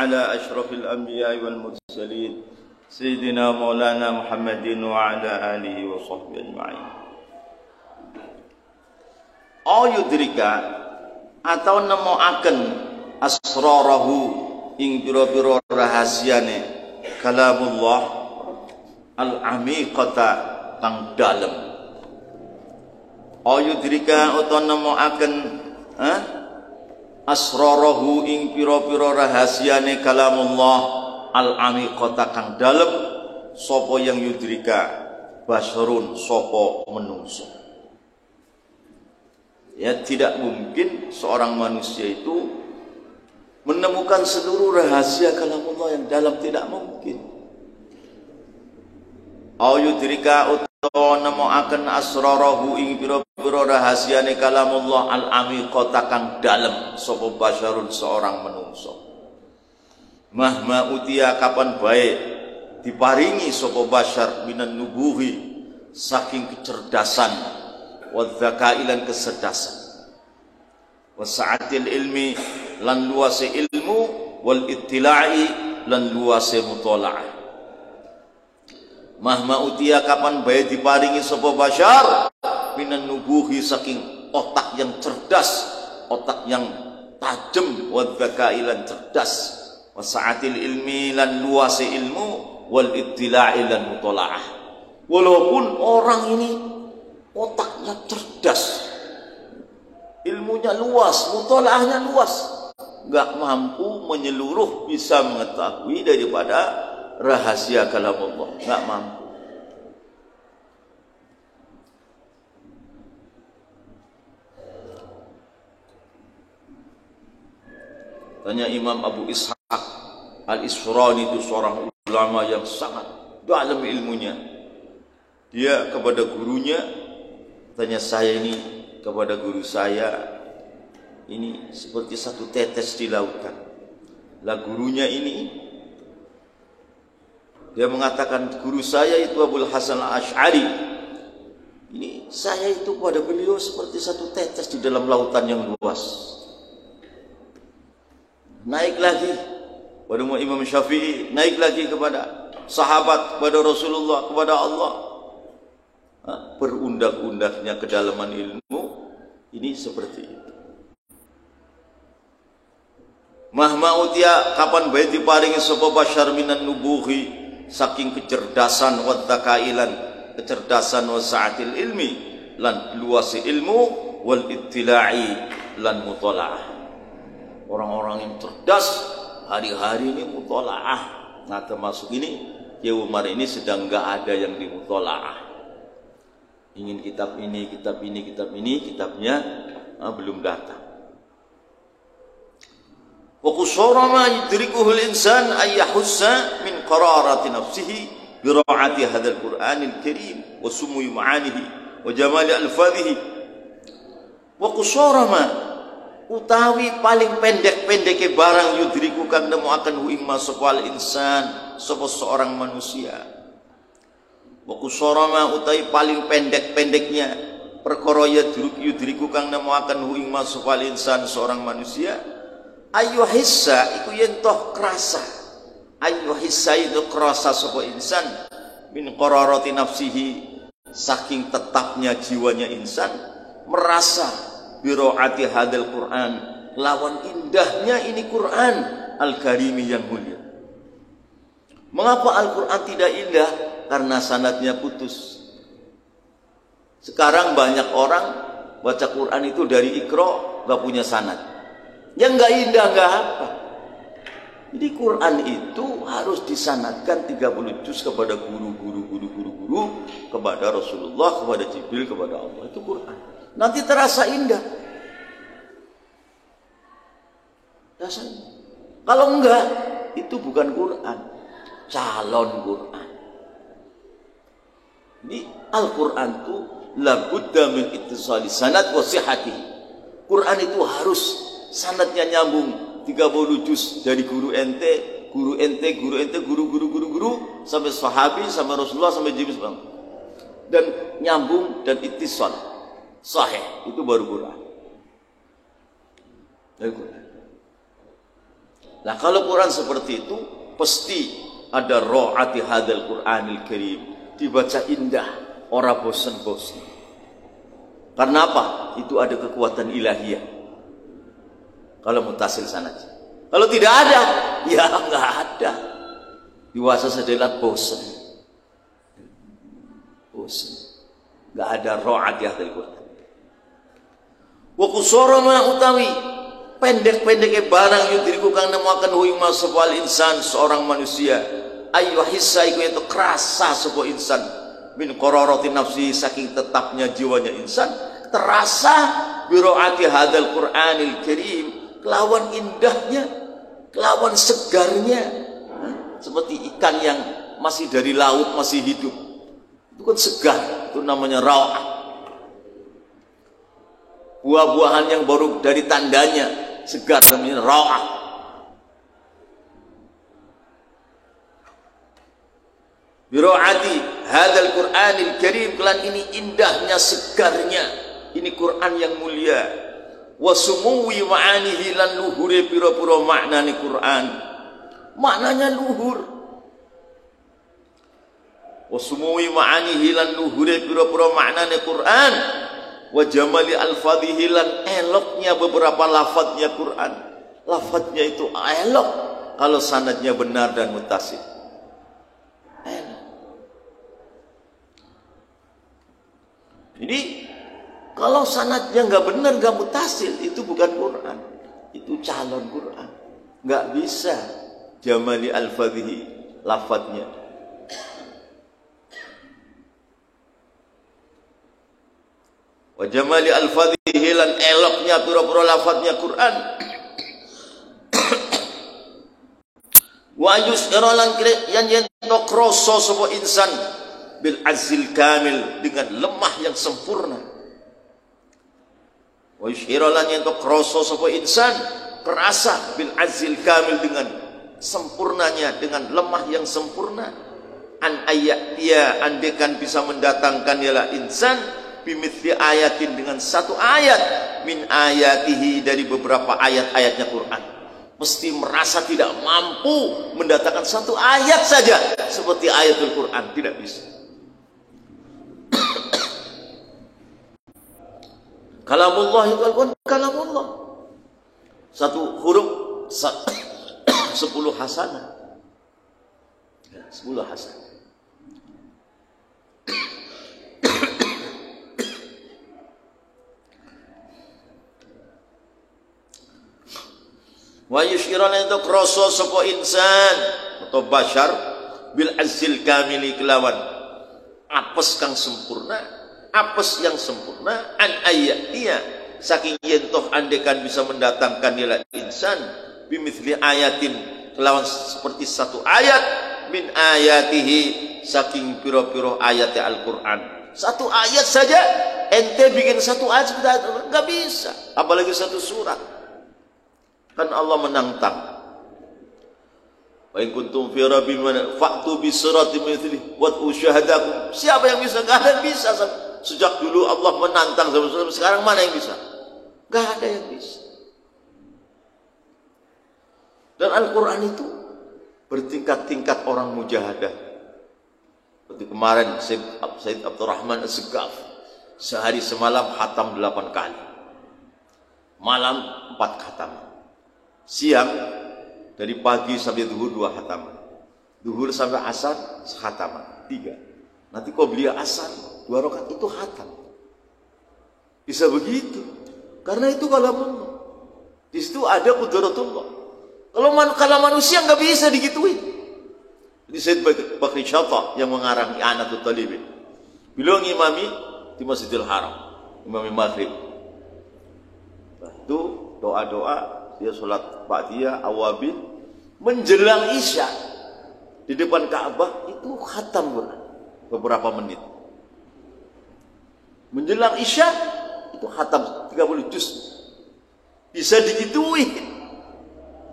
على أشرف الأنبياء والمرسلين سيدنا مولانا محمد وعلى آله وصحبه أجمعين. Ayudrika atau nemoaken asrarahu ing pira-pira rahasiane kalamullah al-amiqata kang dalem. Ayudrika utawa nemoaken asrarahu ing pira-pira rahasiane kalamullah al-amiqata kang dalem sapa yang yudrika basyarun sapa menungso. Ya, tidak mungkin seorang manusia itu menemukan seluruh rahasia kalamullah yang dalam, tidak mungkin. Ayudrika utawa nemoaken asrarahu ing pira-pira rahasiane kalamullah al-amiqata kang dalem sapa basyarun seorang manungsa. Mahma utia kapan bae diparingi sapa basyar minan nubuhi saking kecerdasan wa dzakailan kecerdasan wa sa'atil ilmi lan luase ilmu wal ittila'i lan luase muthala'ah. Mahma utia kapan bae diparingi sapa basyar minan nubuhi saking otak yang cerdas, otak yang tajam, wa dzakailan cerdas, wa sa'atil ilmi lan luase ilmu wal ittila'i lan muthala'ah. Walaupun orang ini otaknya cerdas, ilmunya luas, mutolahnya luas, nggak mampu menyeluruh bisa mengetahui daripada rahasia kalamullah, nggak mampu. Tanya Imam Abu Ishaq Al-Isfirani, itu seorang ulama yang sangat dalam ilmunya. Dia kepada gurunya, tanya, saya ini kepada guru saya ini seperti satu tetes di lautan. Lah gurunya ini, dia mengatakan guru saya itu Abul Hasan Al-Asy'ari, ini saya itu pada beliau seperti satu tetes di dalam lautan yang luas. Naik lagi pada Imam Syafi'i, naik lagi kepada sahabat, kepada Rasulullah, kepada Allah. Berundak-undaknya kedalaman ilmu ini seperti itu. Mahma utia kapan bae diparingi sapa basyar minan nubuhi saking kecerdasan wa dzakailan, kecerdasan wa sa'atil ilmi lan luasi ilmu wal ittila'i lan muthala'ah. Orang-orang yang cerdas hari-hari ini muthala'ah. Nah, termasuk ini Kiai Umar ini sedang enggak ada yang dimuthala'ah. Ingin kitab ini, kitab ini, kitab ini, kitabnya belum datang. Wa qusara ma yudrikuhu al-insan ay yahussa min qararati nafsihi bi ra'ati hadzal Qur'anil Karim wa sumui ma'anihi wa jamali alfadhihi. Wa qusara ma utawi paling pendek-pendeke barang yudriku kang nemoaken hu ing masal insan sapa seorang manusia. Wa qusarama utai paling pendek-pendeknya perkara yudriku kang nemoaken hu ing masal insan seorang manusia, ayu hissa iku yen toh krasa, ayu hissa itu krasa sapa insan min qararati nafsihi saking tetapnya jiwanya insan merasa biroati hadal Quran lawan indahnya ini Quran al-Karimi yang mulia. Mengapa Al-Quran tidak indah? Karena sanadnya putus. Sekarang banyak orang baca Quran itu dari Iqra gak punya sanad, yang gak indah gak apa. Jadi Quran itu harus disanadkan 30 juz kepada guru kepada Rasulullah, kepada Jibril, kepada Allah. Itu Quran. Nanti terasa indah. Rasanya. Kalau enggak, itu bukan Quran, calon Quran. Ini Al-Quran itu labudda min ittisali sanad wa sihhatihi. Quran itu harus sanadnya nyambung 30 juz dari guru ente, guru sampai sahabi, sampai Rasulullah, sampai Jibril, dan nyambung dan ittisal sahih, itu baru Quran. Nah, kalau Quran seperti itu, pasti ada ro'ati hadal Qur'anil Karim, dibaca indah, ora bosen-bosen. Karena apa? Itu ada kekuatan ilahiyah. Kalau mutasil sanad. Kalau tidak ada, ya enggak ada. Diwasa sedelat bosen. Bosen. Enggak ada ro'ati hadal Qur'an. Wa qusara ma utawi pendek-pendeknya barang yudriku kang nemuaken huyuma sapa insan seorang manusia ayu hissa iku itu kerasa sapa insan min qararati nafsi saking tetapnya jiwanya insan terasa biroati hadzal Qur'anil Karim kelawan indahnya kelawan segarnya seperti ikan yang masih dari laut masih hidup itu kan segar, itu namanya rawah. Buah-buahan yang baru dari tandanya segar namanya rawah. Biro'ati hadzal Qur'anil Karim kelan ini indahnya segarnya ini Quran yang mulia wa sumuwi ma'anihi lan luhure pira-pira maknane Quran maknanya luhur wa sumuwi ma'anihi lan luhure pira-pira maknane Quran wa jamali alfadhihi lan eloknya beberapa lafadznya Quran. Lafadznya itu elok kalau sanadnya benar dan muttasil. Elok. Jadi kalau sanadnya nggak benar nggak muttasil itu bukan Quran, itu calon Quran. Nggak bisa jamali alfadhihi lafadznya. Wa jamali alfadhihi lan eloknya pira-pira lafadznya Quran wa yusira lan yang ento kroso sapa insan bil azil kamil dengan lemah yang sempurna wa yusira lan ento kroso sapa insan kerasa bil azil kamil dengan sempurnanya dengan lemah yang sempurna an ayat dia andekan bisa mendatangkan ialah insan bimithli ayatin dengan satu ayat min ayatihi dari beberapa ayat-ayatnya Quran mesti merasa tidak mampu mendatangkan satu ayat saja seperti ayatul Quran tidak bisa. Kalamullah itu Al-Quran kalamullah satu huruf 10 hasanah 10 hasanah. Wa yushiran itu kroso sapa insan atau bashar bil azil kamili kelawan apes kang sempurna apes yang sempurna an ayatia saking yentoh andekan bisa mendatangkan nilai insan bimithli ayatin kelawan seperti satu ayat min ayatihi saking piro-piro ayatnya Al-Quran satu ayat saja ente bikin satu ayat nggak bisa apalagi satu surat. Kan Allah menantang. Wa in kuntum fi rabbin fa'tu bi siratin mithli wa usyahadakum. Siapa yang bisa? Enggak ada yang bisa. Sejak dulu Allah menantang sampai sekarang mana yang bisa? Enggak ada yang bisa. Dan Al-Qur'an itu bertingkat-tingkat orang mujahadah. Seperti kemarin Said Abdurrahman As-Segaf sehari semalam khatam 8 kali. Malam 4 khatam. Siang dari pagi sampai zuhur 2 khataman, zuhur sampai asar khataman 3. Nanti qobliyah asar 2 rakaat itu khatam. Bisa begitu, karena itu kalamullah. Di situ ada qudratullah. Kalau manusia nggak bisa digituin. Di Said Bakri Syata yang mengarang I'anatul Talibin, beliau ngimami di Masjidil Haram, imami maghrib. Itu doa-doa. Dia sholat ba'diyah awabin menjelang isya di depan Ka'bah itu khatam beberapa menit menjelang isya itu khatam 30 juz bisa digituin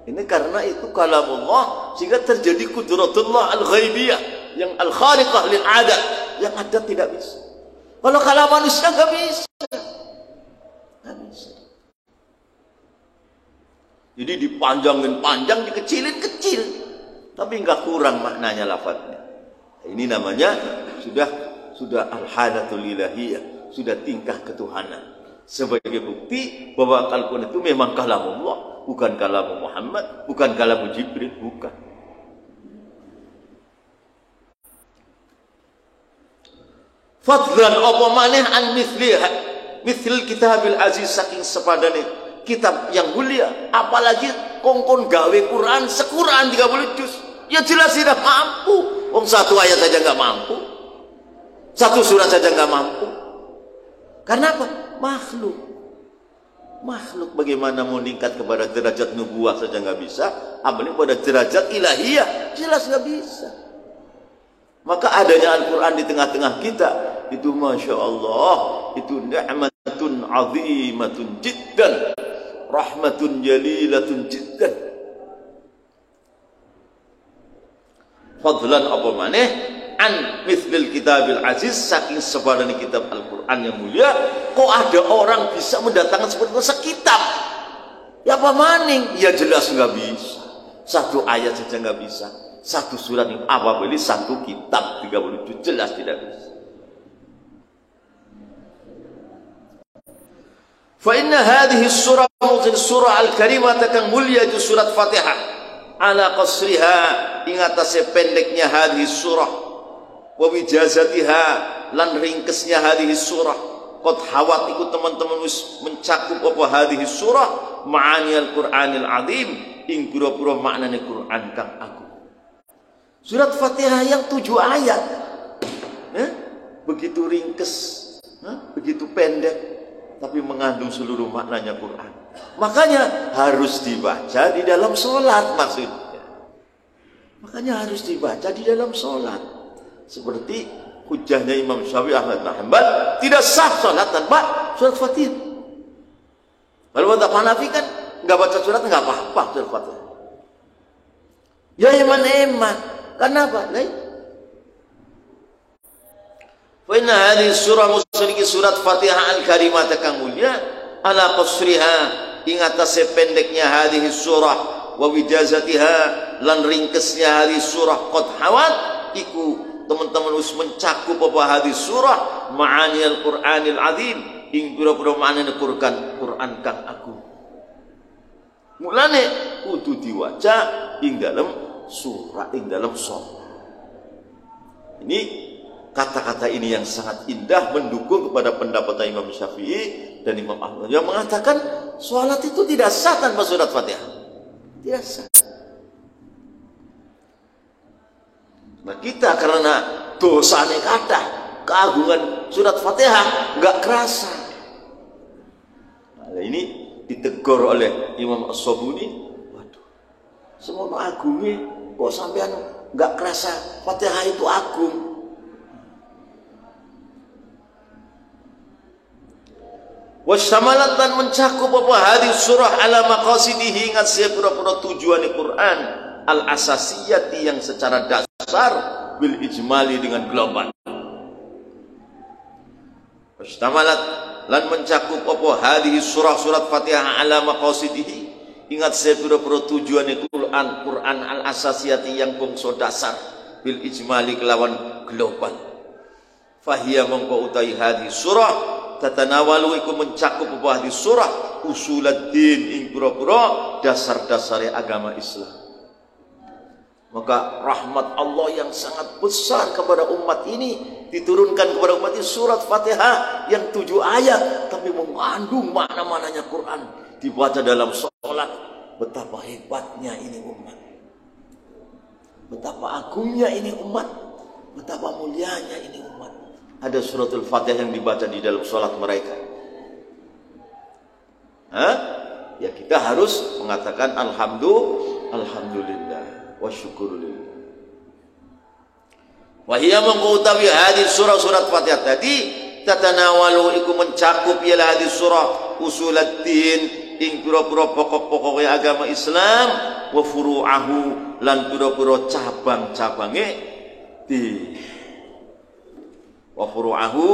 ini karena itu kalamullah sehingga terjadi qudratullah al-ghaibiyah yang al-khariqah lil adat yang adat tidak bisa kalau kalam manusia nggak bisa. Jadi dipanjangin panjang, dikecilin kecil, tapi enggak kurang maknanya lafadznya. Ini namanya sudah al-hadatul ilahiyah, sudah tingkah ketuhanan. Sebagai bukti bahwa Al-Quran itu memang kalamullah, bukan kalam Muhammad, bukan kalam Jibril, bukan. Fadlan apa maneh an mithl kitabil aziz, saking sepadane kitab yang mulia, apalagi kongkon gawe Quran sequran 30 juz. Ya jelas tidak mampu. Wong satu ayat saja nggak mampu, satu surat saja nggak mampu. Karena apa? Makhluk bagaimana mau meningkat kepada derajat nubuah saja nggak bisa, apalagi pada derajat ilahiyah, jelas nggak bisa. Maka adanya Al-Quran di tengah-tengah kita itu Masya Allah, itu ni'matun azimatun jiddan, rahmatun jalilatun jiddan. Fadlan apa maneh an mithlil kitabil aziz, saking sepadane kitab Al-Quran yang mulia. Kok ada orang bisa mendatangkan seperti itu sekitab? Ya apa maning? Ya jelas nggak bisa. Satu ayat saja nggak bisa. Satu surat yang apa boleh, satu kitab 30 juz, jelas tidak bisa. Fa inna hadhihi surah al-karimah kang mulia itu surat Fatihah, ala qasriha, ingatase pendeknya hadhihi surah, wa wijazatiha, lan ringkesnya hadhihi surah. Qad hawat iku teman-teman wis mencakup apa hadhihi surah ma'ani al-Qur'anil azim, ing pura-pura maknane Quran kang agung. Surat Fatihah yang 7 ayat, begitu ringkes, begitu pendek, tapi mengandung seluruh maknanya Quran. Makanya harus dibaca di dalam sholat, maksudnya. Makanya harus dibaca di dalam sholat. Seperti hujahnya Imam Syafi'i Ahmad bin Hanbal, tidak sah sholat tanpa surat Fatihah. Kalau tak Hanafi kan nggak baca surat nggak apa-apa surat Fatihah. Ya eman-eman. Kenapa? Fa inna hadhihi surah musyriki surat Fatihah al-karimah kang mulia, ala qasriha, ingatase pendeknya hadhihi surah, wa wijazatiha, lan ringkesnya hadhihi surah. Qad hawat iku teman-teman wis mencakup apa hadhihi surah ma'ani al-Qur'anil azim, ing pira-pira maknane Quran kang agung. Mulane kudu diwaca ing dalem surah, ing dalam sholat. Ini kata-kata ini yang sangat indah mendukung kepada pendapat Imam Syafi'i dan Imam Ahmad yang mengatakan sholat itu tidak sah tanpa surat Fatihah. Tidak sah. Nah kita karena dosanya kata keagungan surat Fatihah nggak kerasa. Nah, ini ditegur oleh Imam As-Sabuni. Waduh, semono agungnya kok sampean nggak kerasa Fatihah itu agung. Wasyamalat, dan mencakup apa hadis surah ala maqasidihi, ingat sepura-pura tujuan Quran al asasiyati, yang secara dasar, bil ijmali, dengan global. Wasyamalat, lan mencakup apa hadis surah surat Fatihah ala maqasidihi, ingat sepura-pura tujuan Quran al asasiyati, yang bangsa dasar, bil ijmali, kelawan global. Fahiyya mongko utai hadis surah tatanawalu iku mencakup apa hadis surah usuluddin, ing pura-pura dasar-dasare agama Islam. Maka rahmat Allah yang sangat besar kepada umat ini diturunkan kepada umat ini surat Fatihah yang 7 ayat tapi mengandung makna-maknanya Quran, dibaca dalam sholat. Betapa hebatnya ini umat, betapa agungnya ini umat, betapa mulianya ini umat. Ada suratul Fatihah yang dibaca di dalam sholat mereka. Ya kita harus mengatakan alhamdulillah wa syukurulillah. Wahiyya mengutawi hadis surah surat Fatihah tadi tatanawalu iku mencakup ialah hadis surah usuluddin, ing pura-pura pokok-pokok agama Islam, wa furu'ahu, lan pura-pura cabang-cabange di wa furu'ahu,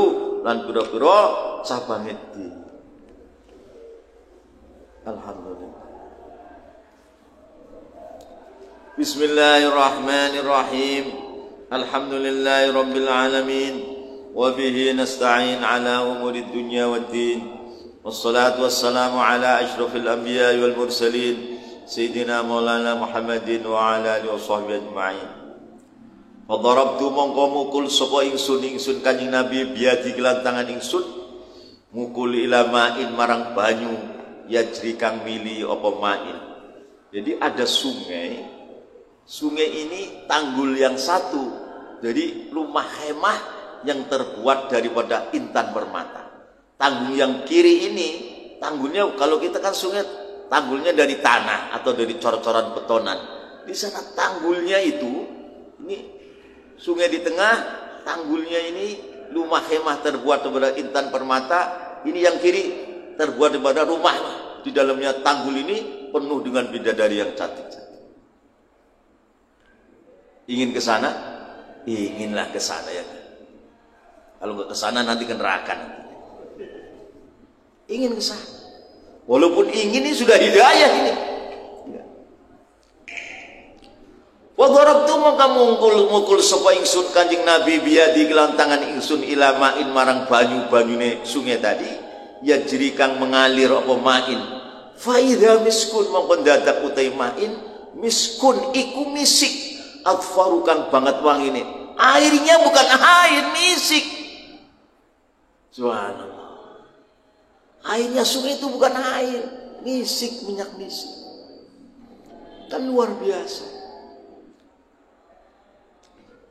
lan pura-pura cabange di. Alhamdulillah. Bismillahirrahmanirrahim. Alhamdulillahi rabbil alamin. Wa bihi nasta'in ala umurid dunya waddin. Wassalatu wassalamu ala asyrafil anbiya wal mursalin Sayyidina Maulana Muhammadin wa ala alihi wa sahbihi ajma'in. Fadarabtu mongko mukul sapa ingsun Kanjeng Nabi biadi kelan tangan ingsun mukul ila ma'in marang banyu yajri kang mili apa ma'in. Jadi ada sungai ini tanggul yang satu, jadi rumah khemah yang terbuat daripada intan permata. Tanggul yang kiri ini, tanggulnya kalau kita kan sungai, tanggulnya dari tanah atau dari cor-coran betonan. Di sana tanggulnya itu, ini sungai di tengah, tanggulnya ini rumah khemah terbuat daripada intan permata. Ini yang kiri terbuat daripada rumah. Di dalamnya tanggul ini penuh dengan bidadari yang cantik. Ingin ke sana? Inginlah ke sana ya. Kalau nggak ke sana nanti ke neraka nanti. Ingin ke sana. Walaupun ingin ini sudah hidayah ini. Wa darabtu maka mukul sapa ingsun Kanjeng Nabi biadi kelan tangan ingsun ila ma'in marang banyu-banyune sungai tadi yajri kang mengalir apa ma'in. Fa idza miskun mongko dadak utai ma'in miskun iku misik. Adfarukan banget wangine. Airnya bukan air, misik. Subhanallah. Airnya sungai itu bukan air, misik, minyak misik. Kan luar biasa.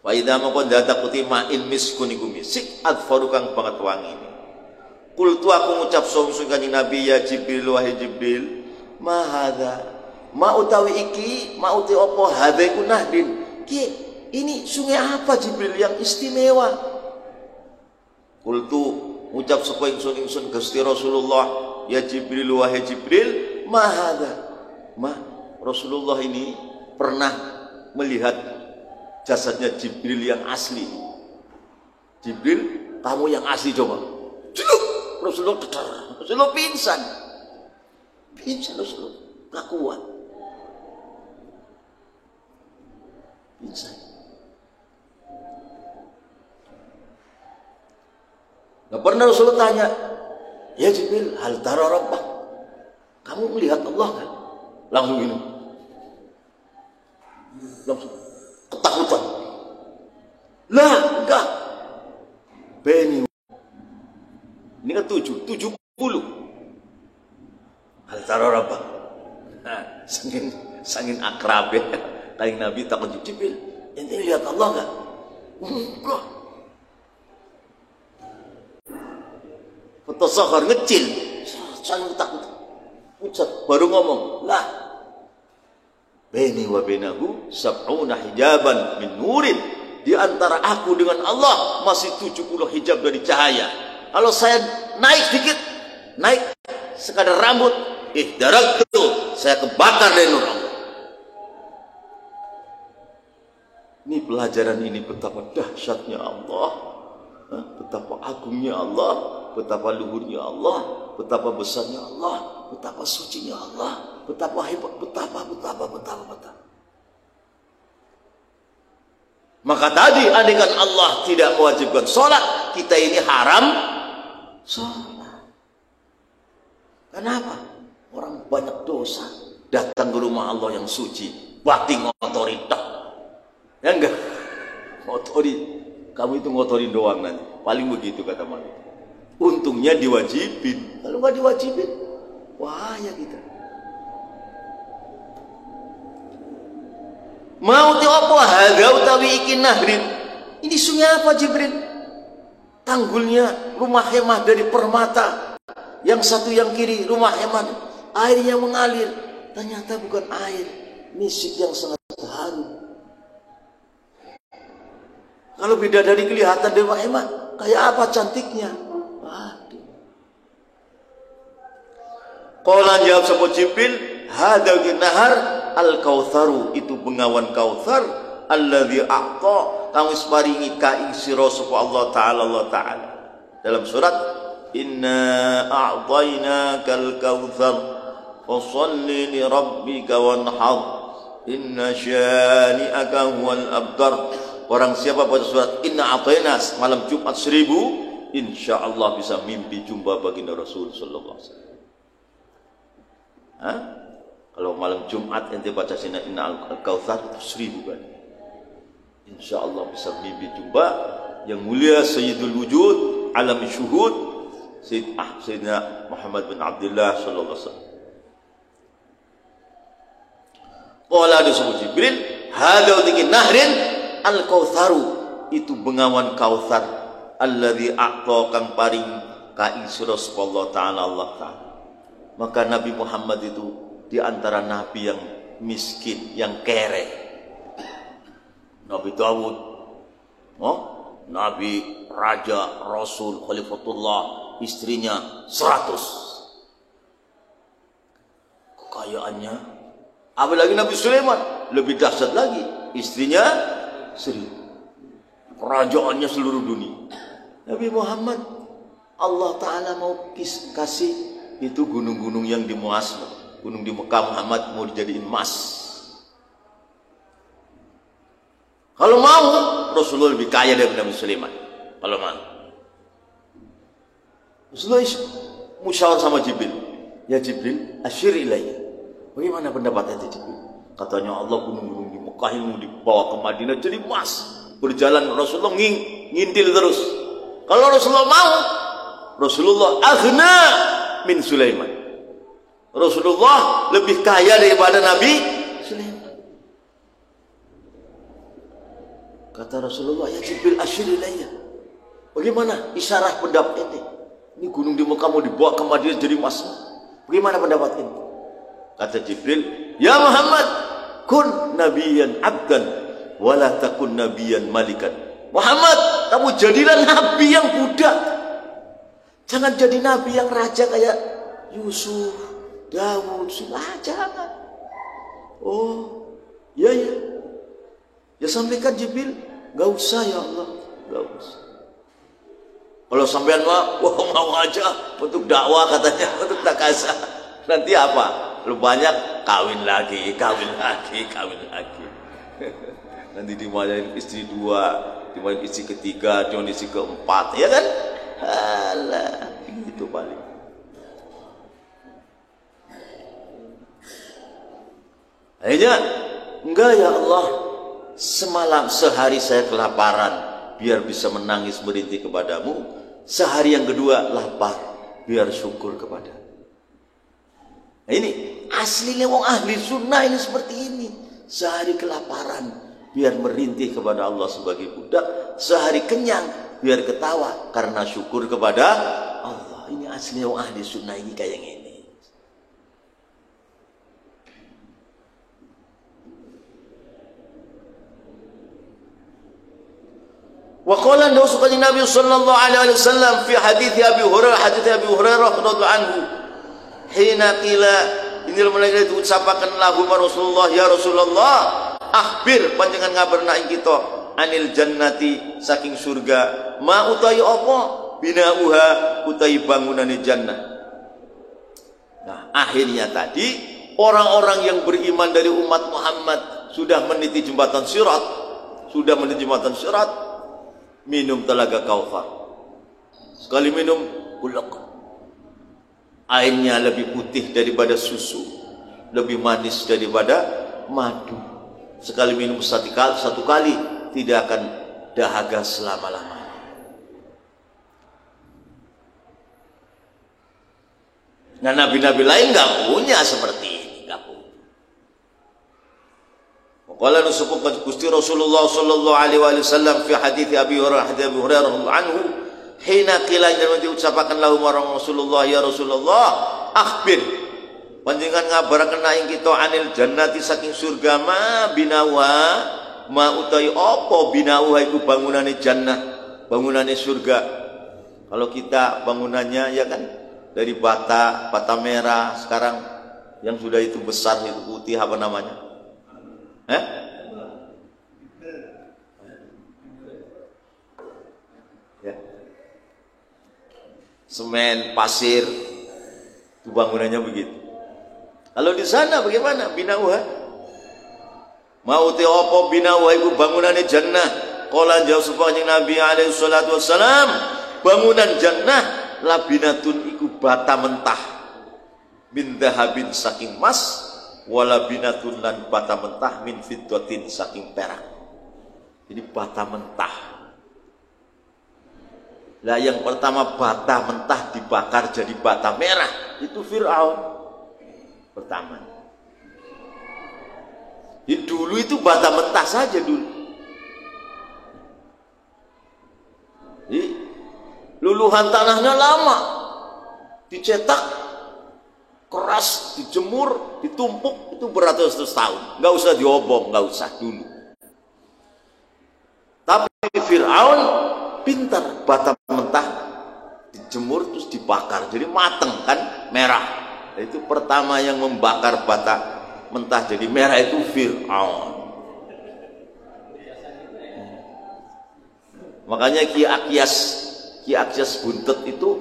Fa idza maqad datakuti ma'in miskun iku misik adfarukan banget wangine. Qultu aku ngucap sungsun Kanjeng Nabi ya Jibril wahai Jibril, ma hadza? Ma utawi iki, ma uti apa hadza nahdin? Ini sungai apa Jibril yang istimewa? Qultu ngucap sapa ingsun Gusti Rasulullah ya Jibril wahai Jibril ma hadza? Ma Rasulullah ini pernah melihat jasadnya Jibril yang asli. Jibril, kamu yang asli coba. Rasulullah pingsan. Rasulullah gak kuat. Pingsan. Gak pernah Rasulullah tanya, ya Jibril, hal tara rabbak? Kamu melihat Allah kan? Langsung gini. Langsung ketakutan. Lah, enggak. Beni. Ini kan 70. Hal tara rabbak. Nah, sangin akrab ya. Kanjeng Nabi takut Jibril, ente lihat Allah enggak? Enggak. Foto sahar ngecil, sangat takut. Ucap baru ngomong, lah. Baini wa bainahu sab'una hijaban min nurin. Di antara aku dengan Allah masih 70 hijab dari cahaya. Kalau saya naik sedikit, naik sekadar rambut, darat itu saya kebakar dari nur Allah. Ini pelajaran ini betapa dahsyatnya Allah, betapa agungnya Allah, betapa luhurnya Allah, betapa besarnya Allah, betapa sucinya Allah, betapa hebat, betapa. Maka tadi andaikan Allah tidak mewajibkan sholat, kita ini haram sholat. Kenapa? Orang banyak dosa datang ke rumah Allah yang suci, bakti ngotori tak. Ya enggak, ngotori, kamu itu ngotorin doang nanti. Paling begitu kata manusia. Untungnya diwajibin. Kalau nggak diwajibin, wah ya kita. Mau apa? Hadza utawi iki nahrin. Ini sungai apa Jibril? Tanggulnya rumah khemah dari permata. Yang satu yang kiri rumah khemah. Airnya mengalir. Ternyata bukan air, misik yang sangat harum. Kalau bidadari kelihatan dari khemah, kayak apa cantiknya? Waduh. Qala jawab sapa Jibril, hadza nahar al-kautsaru, itu bengawan kautsar alladzi a'ta kang wis paringi ka ing sira sapa Allah taala dalam surat inna a'tainakal kautsar fasholli li rabbika wanhar Inna syani'aka huwal abtar. Orang siapa baca surat Inna Atainas malam Jumat 1000, insyaallah bisa mimpi jumpa baginda Rasul sallallahu alaihi wasallam. Kalau malam Jumat ente baca Inna Al-Kautsar itu 1000 kan. Insyaallah bisa mimpi jumpa yang mulia Sayyidul Wujud, alam syuhud, Sayyidina Muhammad bin Abdullah sallallahu alaihi wasallam. Qala disebut Jibril, hadza dzikr nahrin al-kautsaru, itu bengawan Kautsar, alladzi a'ta kang paring ka isra sallallahu taala Allah taala. Maka Nabi Muhammad itu di antara nabi yang miskin, yang kere. Nabi Dawud, nabi, raja, rasul, khalifatullah, istrinya 100. Kekayaannya, apalagi Nabi Sulaiman lebih dahsyat lagi, istrinya 1000. Kerajaannya seluruh dunia. Nabi Muhammad, Allah Ta'ala mau kasih itu gunung-gunung yang di Muas, gunung di Mekah Muhammad mau dijadiin emas. Kalau mau, Rasulullah lebih kaya dari Nabi Sulaiman. Kalau mau, Rasulullah musyawarah sama Jibril. Ya Jibril, asyir ilayya. Bagaimana pendapat ente Jibril? Katanya Allah gunung-gunung di Mekah ini mau dibawa ke Madinah jadi emas. Berjalan Rasulullah ngintil terus. Kalau Rasulullah mau, Rasulullah aghna min Sulaiman. Rasulullah lebih kaya daripada Nabi Sulaiman. Kata Rasulullah, ya Jibril asyir ilayya. Bagaimana isyarah pendapat ente? Ini gunung di Mekah mau dibawa ke Madinah jadi emas. Bagaimana pendapat ente? Kata Jibril, ya Muhammad, kun nabiyan abdan wala takun nabiyan malikan. Muhammad, kamu jadilah nabi yang budak. Jangan jadi nabi yang raja kayak Yusuf, Daud, jangan. Oh, ya. Ya sampaikan Jibril, gak usah ya Allah, gak usah. Kalau sampean mau aja untuk dakwah katanya, untuk takasa. Nanti apa? Lu banyak kawin lagi. Nanti dimarahin istri 2, dimarahin istri ketiga, jangan istri keempat, ya kan? Alah, itu paling. Akhirnya, enggak ya Allah, semalam sehari saya kelaparan, biar bisa menangis merintih kepadamu. Sehari yang kedua lapar, biar syukur kepadamu. Nah ini aslinya wong ahli sunnah ini seperti ini. Sehari kelaparan biar merintih kepada Allah sebagai budak, sehari kenyang biar ketawa karena syukur kepada Allah. Ini aslinya wong ahli sunnah ini kayak ini. Wa qala dawsukan Nabi sallallahu alaihi wasallam fi hadits Abi Hurairah radhiyallahu anhu. Hina qila inil mulai diucapakan lahu Rasulullah, ya Rasulullah, akhbir panjenengan ngabarna ing kita anil jannati saking surga, ma utawi apa binauha utawi bangunane jannah. Nah, akhirnya tadi orang-orang yang beriman dari umat Muhammad sudah meniti jembatan Sirat, minum telaga Kautsar. Sekali minum ulek, airnya lebih putih daripada susu, lebih manis daripada madu. Sekali minum satu kali tidak akan dahaga selama-lamanya. Nah, nabi-nabi lain nggak punya seperti ini, nggak punya. Qala nusukun Gusti Rasulullah sallallahu alaihi wasallam fi hadits Abi Hurairah anhu, hina qila dan diucapakan lahu marang Rasulullah, ya Rasulullah, akhbir panjenengan ngabaraken ing kita anil jannati saking surga, ma binawa ma utai apa binawa itu bangunane jannah, bangunane surga. Kalau kita bangunannya ya kan dari bata merah, sekarang yang sudah itu besar itu putih apa namanya? Ya. Semen, pasir, itu bangunannya begitu. Kalau di sana bagaimana? Binauha Mau te apa bina wa iku bangunane jannah. Qala jawab sapa Nabi alaihi salatu wassalam, bangunan jannah labinatun iku bata mentah min dhahabin saking emas, wala binatun lan bata mentah min fiddatin saking perak. Jadi bata mentah. Lah yang pertama bata mentah dibakar jadi bata merah, itu Fir'aun pertama. Jadi dulu itu bata mentah saja dulu. Jadi luluhan tanahnya lama, dicetak keras, dijemur, ditumpuk, itu beratus-ratus tahun. Nggak usah diobong, nggak usah dulu. Tapi Fir'aun pintar, bata mentah dijemur terus dibakar, jadi mateng kan, merah. Itu pertama yang membakar bata mentah jadi merah itu Fir'aun. Makanya Ki Akyas Buntet itu,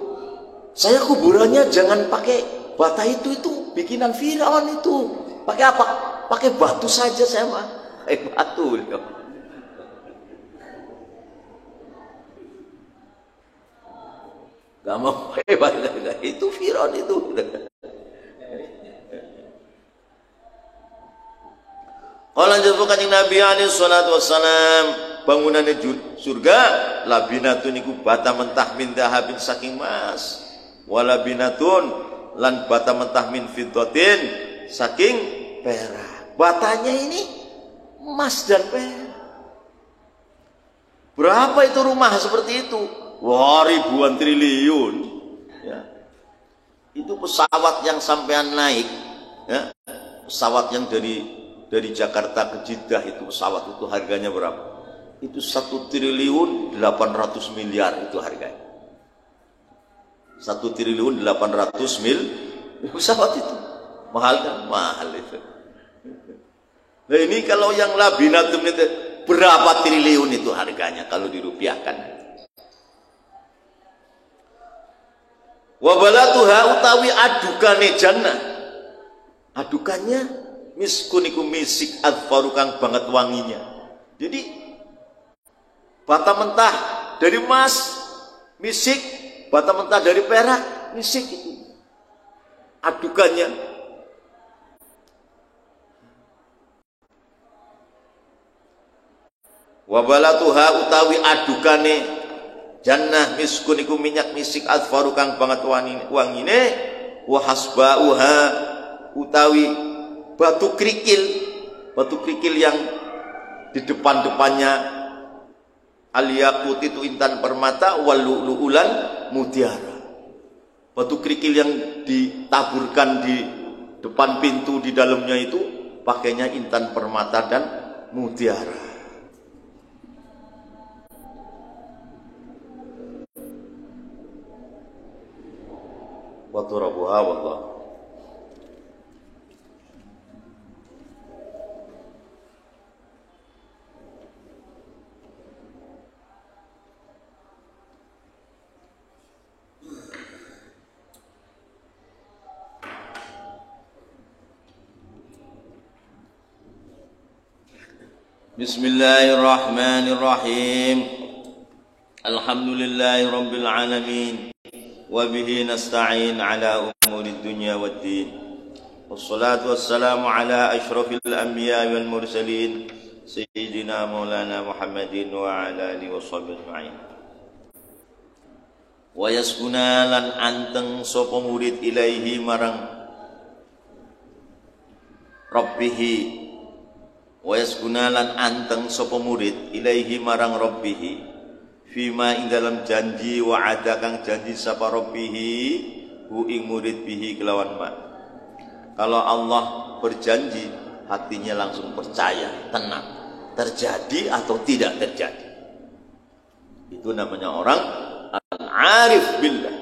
saya kuburannya jangan pakai bata itu bikinan Fir'aun itu. Pakai apa? Pakai batu saja saya mah. Batu. Gak mau pakai itu Fir'aun itu. Qala jawab kanjeng Nabi alaihi salatu wassalam, bangunane surga labinatun iku bata mentah min dhahabin saking emas, wala binatun lan bata mentah min fiddatin saking perak. Batanya ini emas dan perak. Berapa itu rumah seperti itu? Wah, ribuan triliun. Ya. Itu pesawat yang sampean naik, ya. Pesawat yang dari Jakarta ke Jeddah itu pesawat itu harganya berapa? Itu 1.800.000.000.000 itu harganya. 1.800.000.000.000 pesawat itu. Mahal kan? Mahal itu. Nah ini kalau yang labinatum itu berapa triliun itu harganya kalau dirupiahkan? Wabalatuha utawi adukane jannah. Adukannya miskuniku misik adfaru kang banget wanginya. Jadi bata mentah dari emas misik, bata mentah dari perak misik itu adukannya. Wabalatuha utawi adukane jannah miskuniku minyak misik adfaru kang banget wangine, wa hasbauha utawi batu kerikil yang di depan-depannya al-yaqut itu intan permata, wal lu'lu'ulan mutiara. Batu kerikil yang ditaburkan di depan pintu di dalamnya itu pakainya intan permata dan mutiara. Wa turabuha wallah. Bismillahirrahmanirrahim. Alhamdulillahi rabbil alamin. Wa bihi nasta'in ala umuri dunya waddin. Wassalatu wassalamu ala asyrafil anbiya wal mursalin sayyidina maulana Muhammadin wa ala alihi washabbihi ajma'in. Wa yaskuna lan anteng sapa murid ilaihi marang rabbihi. Wa yaskuna lan anteng sapa murid ilaihi marang rabbihi fima ing dalam janji wa ada kang janji sapa rabbihi hu ing murid bihi kelawan ma. Kalau Allah berjanji hatinya langsung percaya, tenang, terjadi atau tidak terjadi. Itu namanya orang al-arif billah.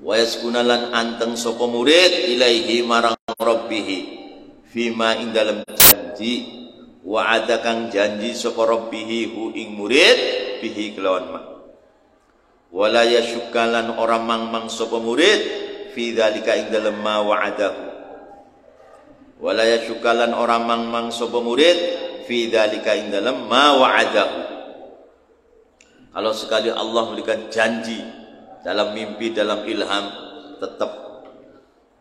Wa yaskuna lan anteng sapa murid ilaihi marang rabbihi fima ing dalam janji wa ada kang janji sapa rabbihi hu ing murid bihi kelawan ma. Wala yasyukkalan orang mang-mang sapa murid fi dzalika ing dalam ma wa'adahu wala yasyukalan orang mang sapa murid fi dzalika indalem ma wa'adahu. Kalau sekali Allah memberikan janji dalam mimpi, dalam ilham, tetap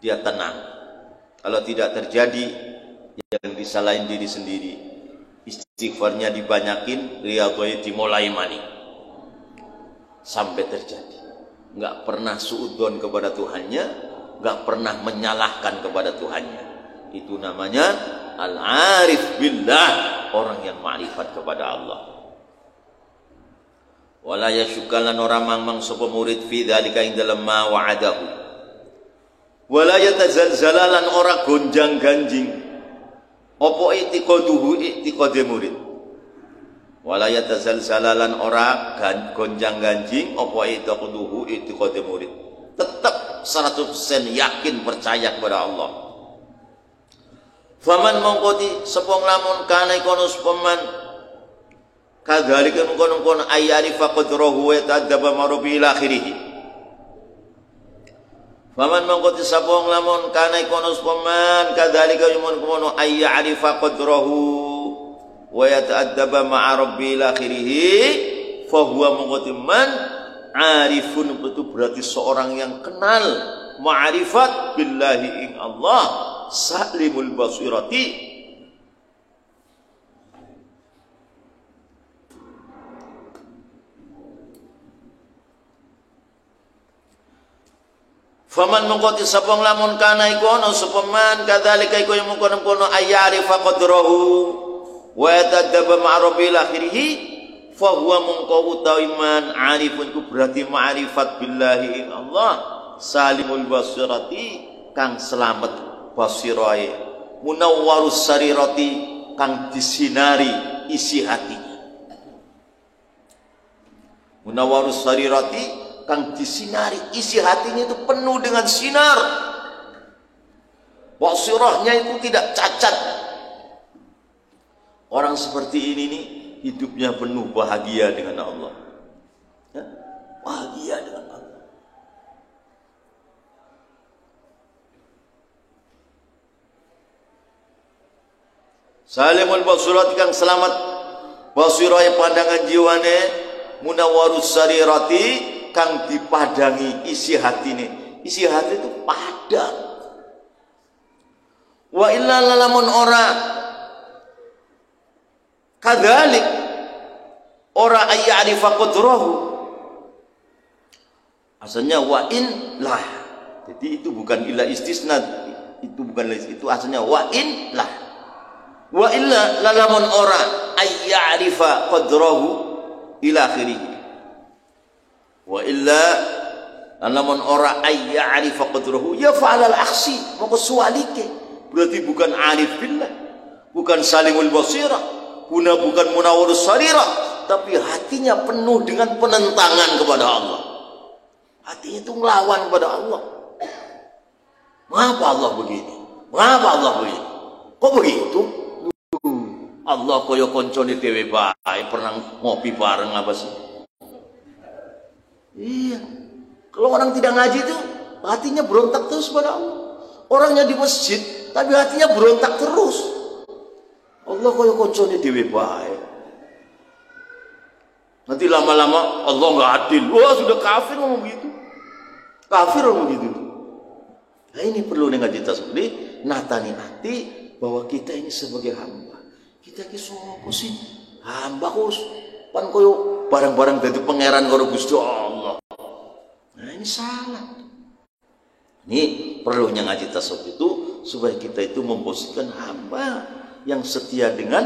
dia tenang. Kalau tidak terjadi, yang disalahin diri sendiri, istighfarnya dibanyakin, riyadhahnya dimulai mani sampai terjadi. Enggak pernah suudzon kepada Tuhannya, enggak pernah menyalahkan kepada Tuhannya. Itu namanya al-arif billah, orang yang ma'rifat kepada Allah. Wala yasyukalan orang mang sapa murid fi dzalika indalem ma wa'adahu. Wala yatazalzalan ora gonjang-ganjing apa i'tiqaduhu i'tiqade murid. Wala yatazalzalan ora gonjang-ganjing apa i'tiqaduhu i'tiqade murid. Tetap 100% yakin percaya kepada Allah. Faman mongkoti sepong lamun kana kono peman kadzalika mungkon ayyarifa qadrahu wa ta'addaba marubi ila akhirih. Faman mongkoti sepong lamun kana kono peman kadzalika mungkon ayyarifa qadrahu wa ta'addaba ma'a rabbi ila akhirih fa huwa mongkoti man arifun, itu berarti seorang yang kenal ma'rifat billahi ing Allah, salimul basirati, faman mengkoti sapong lamun kana ikono supaman kadzalika iku yang mengkono ayyarifa qadrahu wa yatadabba ma'rabil akhirih fa huwa mungko utawi man arifun ku berarti ma'rifat billahi in Allah, salimul basirati kang selamat basirae, munawwarus sarirati kang disinari isi hatinya. Munawwarus sarirati kang disinari isi hatinya itu penuh dengan sinar. Basirahnya itu tidak cacat. Orang seperti ini nih hidupnya penuh bahagia dengan Allah. Ya? Bahagia dengan Allah. Salimul basirati kang selamat basirahe pandangan jiwane, munawwarus sarirati kang dipadangi isi hatine. Isi hati itu padang. Wa illa lamun ora kadzalik ora ayyarifa qadrahu. Asalnya wa in lah. Jadi itu bukan illa istisna, itu bukan itu asalnya wa in lah. Wa illa lamun ora ayyarifa qadrahu ila akhirih. Wa illa lamun ora ayyarifa qadrahu ya fa'alal aksi, moko sualike. Berarti bukan arif billah, bukan salimul basirah, bukan munawwarus sarirah, tapi hatinya penuh dengan penentangan kepada Allah. Hatinya itu melawan kepada Allah. Mengapa Allah begini? Mengapa Allah begini? Kok begitu? Allah koyo koncone dhewe bae, pernah ngopi bareng apa sih? Iya. Kalau orang tidak ngaji itu hatinya berontak terus pada Allah. Orangnya di masjid tapi hatinya berontak terus. Allah koyo koncone dhewe bae. Nanti lama-lama Allah nggak adil. Wah, sudah kafir ngomong begitu. Kafir ngomong begitu. Nah, ini perlu dengan kita seperti natani hati bahwa kita ini sebagai hamba. Kita ki sopo sih? Hamba kus. Pan koyo barang-barang dadi pangeran karo Gusti Allah. Nah, ini salah. Ini perlunya ngaji tasawuf itu supaya kita itu memposisikan hamba yang setia dengan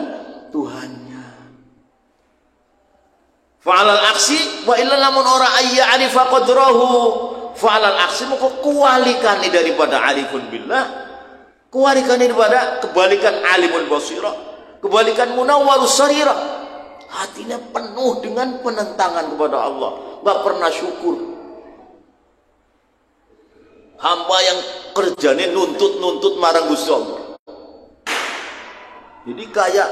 Tuhannya. Fa'alal aksi wa illa lamun ora ayya arifa qadrahu. Fa'alal aksi moko kualikan daripada arifun billah. Kualikan daripada kebalikan alimul basirah, kebalikan munawwarus sarirah. Hatinya penuh dengan penentangan kepada Allah, enggak pernah syukur. Hamba yang kerjanya nuntut marang Gusti Allah. Jadi kayak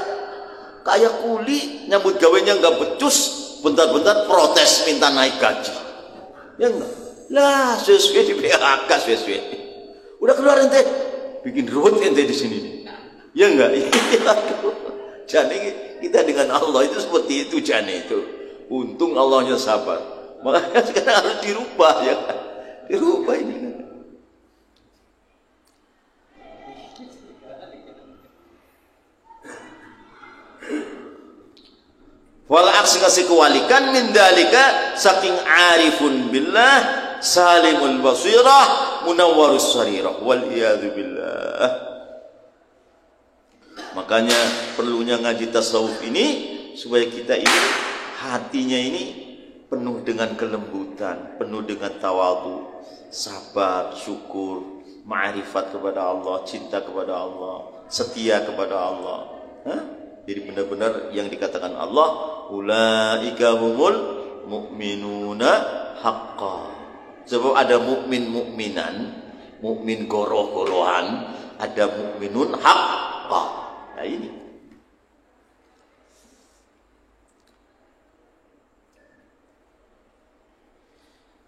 kuli nyambut gawenya enggak becus, bentar-bentar protes minta naik gaji. Ya enggak? Lah, sesuai di PHK sesuai. Udah keluar ente, bikin ruwet ente di sini. Ya enggak? Jane kita dengan Allah itu seperti itu jane itu. Untung Allahnya sabar. Makanya sekarang harus dirubah ya. Dirubah ini kan. Wal aksi kasih kewalikan min dalika saking arifun billah salimul basirah munawwarus sarirah wal iyadu billah. Makanya perlunya ngaji tasawuf ini supaya kita ini hatinya ini penuh dengan kelembutan, penuh dengan tawadhu, sabar, syukur, ma'rifat kepada Allah, cinta kepada Allah, setia kepada Allah. Hah? Jadi benar-benar yang dikatakan Allah, ulaika humul mu'minuna haqqan. Sebab ada mukmin-mukminan, mukmin goroh-gorohan, ada mukminun haqqan. Nah ini.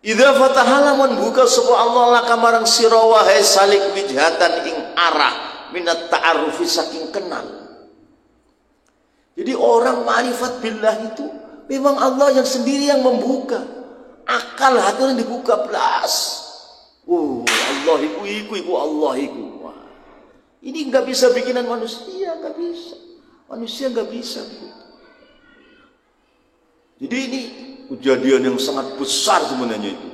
Idza fatahala mun buka sapa Allah laka marang sira wahai salik wijhatan ing arah minat ta'arrufi saking kenal. Jadi orang ma'rifat billah itu memang Allah yang sendiri yang membuka. Akal hati yang dibuka belas. Oh, Allah iku Allah iku. Ini nggak bisa bikinan manusia, nggak bisa. Manusia nggak bisa. Jadi ini kejadian yang sangat besar sebenarnya itu.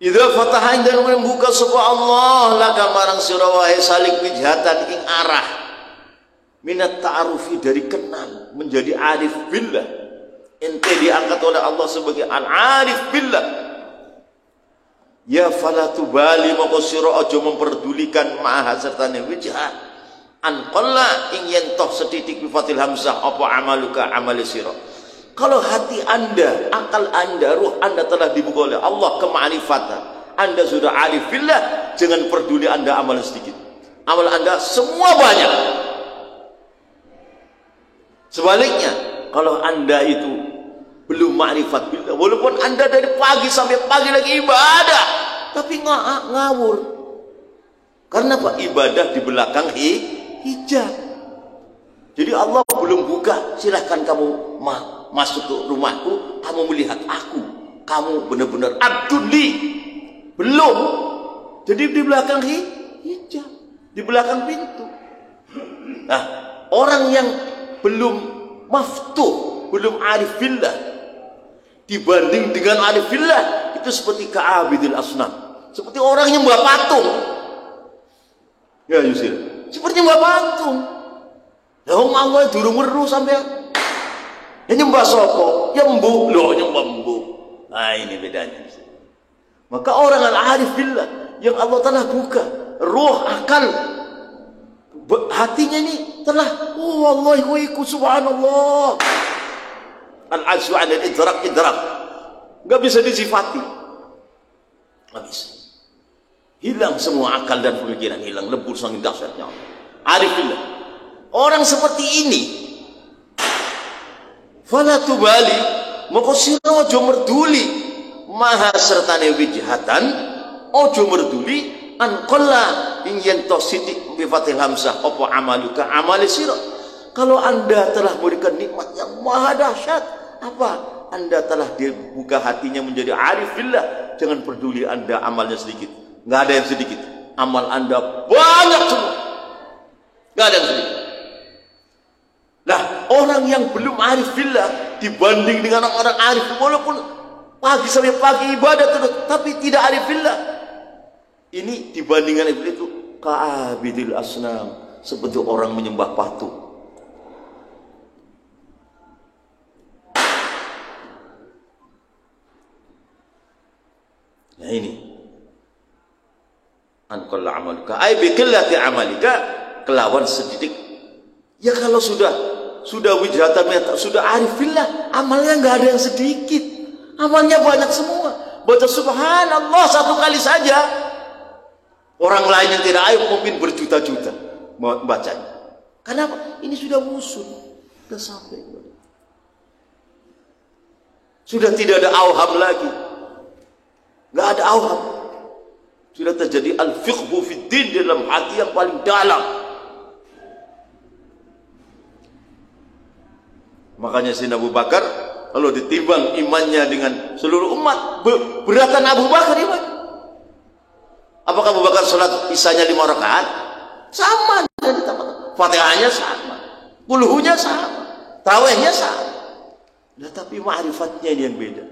Idza fataha dan membuka sapa Allah laka marang sira wahai salik wijhatan ing arah minat ta'arufi dari kenal menjadi arif billah. Ente diangkat oleh Allah sebagai al-arif billah. Ya fala tubali moko sira aja memperdulikan maha sertane wijhat an qalla ing yen toh setitik bi fatil hamzah apa amaluka amali sira. Kalau hati anda, akal anda, ruh anda telah dibuka oleh Allah kema'rifatan, anda sudah arif billah, jangan peduli anda amal sedikit, amal anda semua banyak. Sebaliknya, kalau anda itu belum ma'rifat billah, walaupun anda dari pagi sampai pagi lagi ibadah, tapi ngawur. Karena apa? Ibadah di belakang hijab. Jadi Allah belum buka, silahkan kamu masuk ke rumahku, kamu melihat aku, kamu benar-benar abdulli. Belum. Jadi di belakang hijab, di belakang pintu. Nah, orang yang belum maftuh, belum arif billah, dibanding dengan arif billah, itu seperti ka'abidil asnam, seperti orang yang nyembah patung. Ya Yusir, seperti nyembah patung. Ya Allah durung weruh sampean. Ya nyembah sapa? Ya embu. Loh nyembah embu. Nah ini bedanya. Maka orang al-arif billah yang Allah telah buka ruh akal hatinya ini telah wallahi wa iku subhanallah. Al-ajzu 'ala al-idrak idrak. Enggak bisa disifati. Enggak bisa. Hilang semua akal dan pemikiran, hilang lebur saking dahsyatnya. Arif billah. Orang seperti ini fala tubali moko sira aja merduli maha sertane wijhatan aja merduli an qalla ing yen to sithik bi fathil hamzah apa amaluka amali sira. Kalau anda telah memberikan nikmat yang maha dahsyat, apa anda telah dibuka hatinya menjadi arif billah, jangan peduli anda amalnya sedikit, nggak ada yang sedikit, amal anda banyak semua, nggak ada yang sedikit. Nah, orang yang belum arif billah dibanding dengan orang arif, walaupun pagi sampai pagi ibadah terus, tapi tidak arif billah, ini dibandingkan itu ka'abidil asnam, seperti orang menyembah patung. Nah ini an qalla amaluka ay bi qillati amalika, kelawan sedikit. Ya kalau sudah wijhatan, sudah arif billah, amalnya nggak ada yang sedikit, amalnya banyak semua. Baca subhanallah satu kali saja, orang lain yang tidak arif mungkin berjuta-juta bacanya. Kenapa? Ini sudah wusul, sudah sampai, sudah tidak ada auham lagi, nggak ada auham. Sudah terjadi al-fiqhu fiddin dalam hati yang paling dalam. Makanya Sayyidina Abu Bakar kalau ditimbang imannya dengan seluruh umat, beratan Abu Bakar iman. Apakah Abu Bakar sholat isanya 5 rakaat? Sama. Fatihahnya sama. Qulhunya sama. Trawehnya sama. Nah, tapi ma'rifatnya yang beda.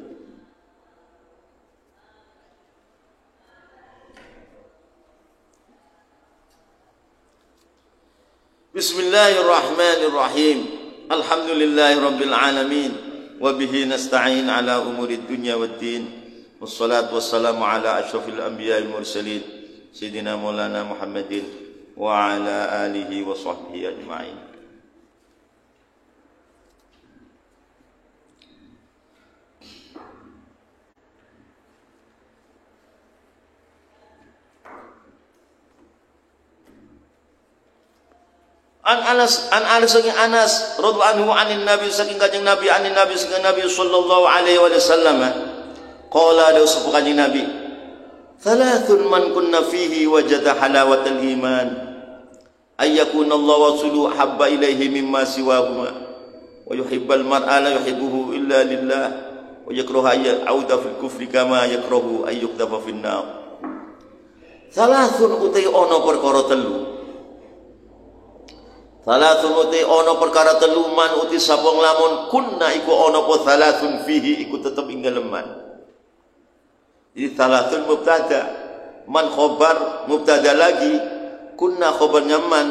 Bismillahirrahmanirrahim. Alhamdulillahirabbil alamin wa bihi nasta'in ala umurid dunya waddin. Wassalatu wassalamu ala asyrafil anbiya'il mursalin sayyidina Maulana Muhammadin wa ala alihi wa sahbihi ajma'in. An Anas saking Anas radhiyallahu anhu anin Nabi saking kanjeng Nabi anin Nabi saking Nabi sallallahu alaihi wasallam qala ada sapa kanjeng Nabi thalathun man kunna fihi wajada halawatal iman ayyakuna Allah wa rasuluhu habba ilaihi mimma siwahuma wa yuhibbal mar'a la yuhibbuhu illa lillah wa yakrahu ayyauda fil kufri kama yakrahu ayyukdafa fin nar. Thalathun utai ono perkara telu. Thalathun uti ono perkara telu man uti sabong lamun kunna iku ono po thalathun fihi iku tetep ing daleman. Jadi thalathun mubtada, man khobar mubtada lagi, kunna khobarnya man,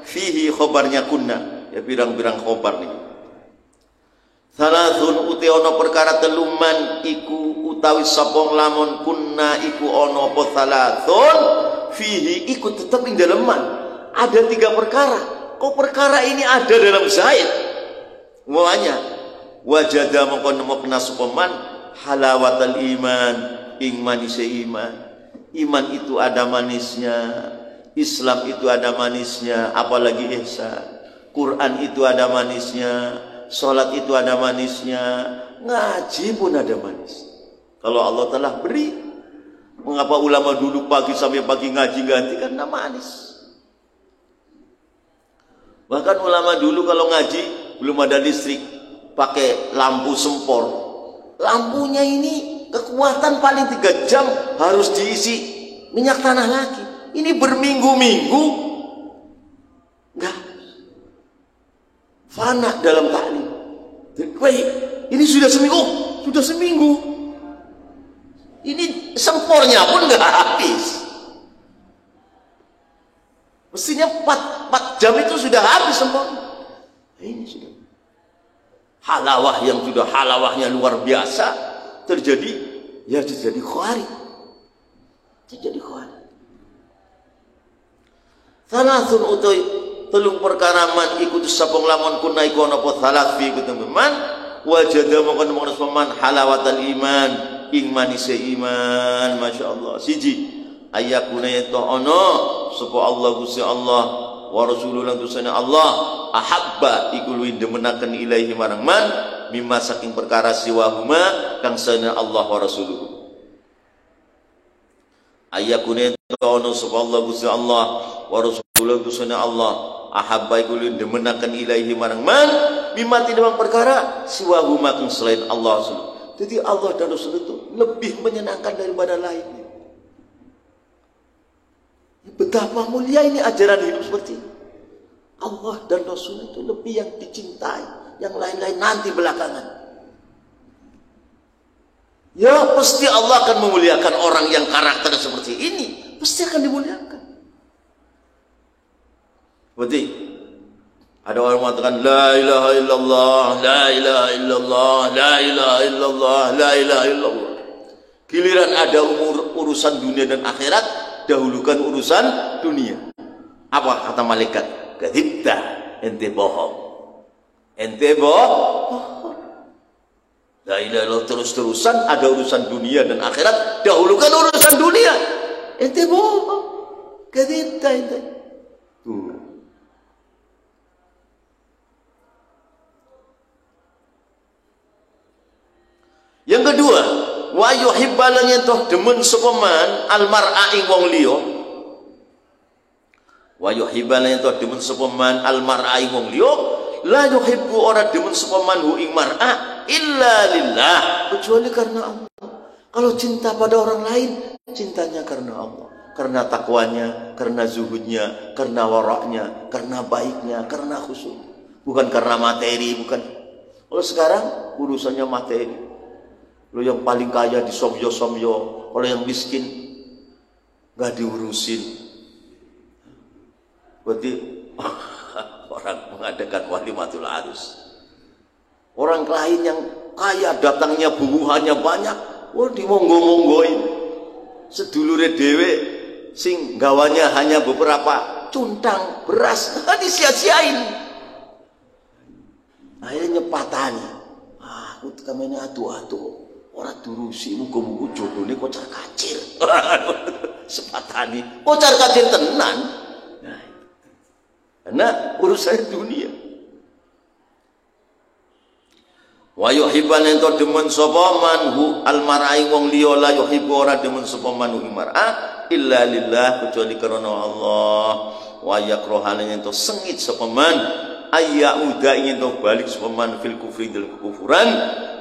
fihi khobarnya kunna. Ya pirang-pirang khobar nih. Thalathun uti ono perkara telu man iku utawi sabong lamun kunna iku ono po thalathun fihi iku tetep ing daleman. Ada 3 perkara. Kok perkara ini ada dalam Zaid? Mulanya wajada mongko nemokna sapa man halawatal iman ing manise iman. Iman itu ada manisnya, Islam itu ada manisnya, apalagi ihsan. Quran itu ada manisnya, salat itu ada manisnya, ngaji pun ada manis. Kalau Allah telah beri, mengapa ulama dulu pagi sampai pagi ngaji ganti karena manis. Bahkan ulama dulu kalau ngaji belum ada listrik, pakai lampu sempor. Lampunya ini kekuatan paling 3 jam harus diisi minyak tanah lagi. Ini berminggu-minggu enggak fana dalam taklim. Wait, ini sudah seminggu. Ini sempornya pun enggak habis. Mestinya 4 jam itu sudah habis sempurna. Ini sudah halawah yang sudah halawahnya luar biasa terjadi khawari. Terjadi khawari. Thalathun utai telung perkara man ikut sapong lamun kunna iku ana apa thalath fi kutum man wajada mongkon man halawatal iman ing manise iman masyaallah. Siji ayakuna yata ana sapa Allah Gusti Allah wa rasulullah lan tusana Allah ahabba iku luwih demenaken ilaihi marang man mimma saking perkara siwahuma kang sana Allah wa rasuluhu. Ayakuna yata ana sapa Allah Gusti Allah wa rasulullah tusana Allah ahabba iku luwih demenaken ilaihi marang man mimma tinamang perkara siwahuma kang selain Allah Rasul. Jadi Allah dan Rasul itu lebih menyenangkan daripada lainnya. Betapa mulia ini ajaran hidup seperti ini. Allah dan Rasul itu lebih yang dicintai, yang lain-lain nanti belakangan. Ya pasti Allah akan memuliakan orang yang karakter seperti ini, pasti akan dimuliakan. Berarti ada orang mengatakan la ilaha illallah, la ilaha illallah, la ilaha illallah, la ilaha illallah. Giliran ada urusan dunia dan akhirat, dahulukan urusan dunia. Apa kata malaikat? Kadzibta, ente bohong. Ente bohong. La ilaha illallah terus-terusan ada urusan dunia dan akhirat, dahulukan urusan dunia. Ente bohong. Kadzibta ente. Tuh. Yang kedua, wa yuhibba lan yentoh demen sapa man al mar'a ing wong liya wa yuhibba lan yentoh demen sapa man al mar'a ing wong liya la yuhibbu ora demen sapa man hu ing mar'a illa lillah kecuali karena Allah. Kalau cinta pada orang lain cintanya karena Allah, karena takwanya, karena zuhudnya, karena waraknya, karena baiknya, karena khusyuk, bukan karena materi, bukan. Kalau sekarang urusannya materi. Lo yang paling kaya di somyo-somyo, kalau yang miskin nggak diurusin. Berarti orang mengadakan walimatul arus. Orang lain yang kaya datangnya bubuhannya banyak, wah dimonggo-monggoin. Sedulure dhewe sing gawanya hanya beberapa cuntang beras, disia-siain. Akhirnya nyepatani. Aku kamene atu-atu. Ora durusi muga-muga jodhone kocar kacir. Sepatani. Kocar kacir tenan. Karena urusan dunia. Wa yuhibban ento demen sapa man hu al mar'i wong liya la yuhibbu ora demen sapa man hu mar'a illa lillah kecuali karena Allah. Wa yakrahan ento sengit sapa man ayya uda ingin balik sapa man fil kufri dal kufuran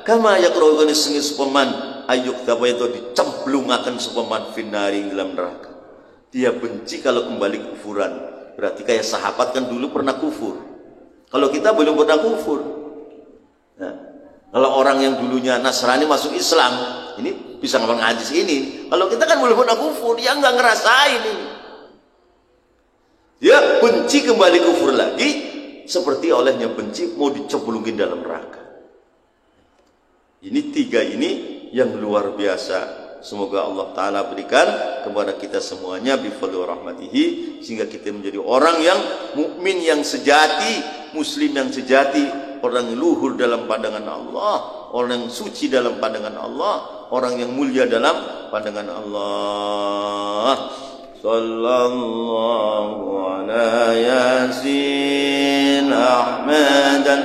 kama yakrahu sengit sapa man ayuk dapa ento dicemplungaken sapa man finari dalam neraka. Dia benci kalau kembali kufuran. Berarti kayak sahabat kan dulu pernah kufur. Kalau kita belum pernah kufur. Nah, kalau orang yang dulunya Nasrani masuk Islam, ini bisa ngomong hadis ini. Kalau kita kan belum pernah kufur, dia nggak ngerasain ini. Dia benci kembali kufur lagi, seperti olehnya benci mau dicemplungin dalam neraka. Ini tiga ini yang luar biasa. Semoga Allah Ta'ala berikan kepada kita semuanya bifadli rahmatihi, sehingga kita menjadi orang yang mukmin yang sejati, muslim yang sejati, orang yang luhur dalam pandangan Allah, orang yang suci dalam pandangan Allah, orang yang mulia dalam pandangan Allah. Sallallahu ala Yasin Ahmadan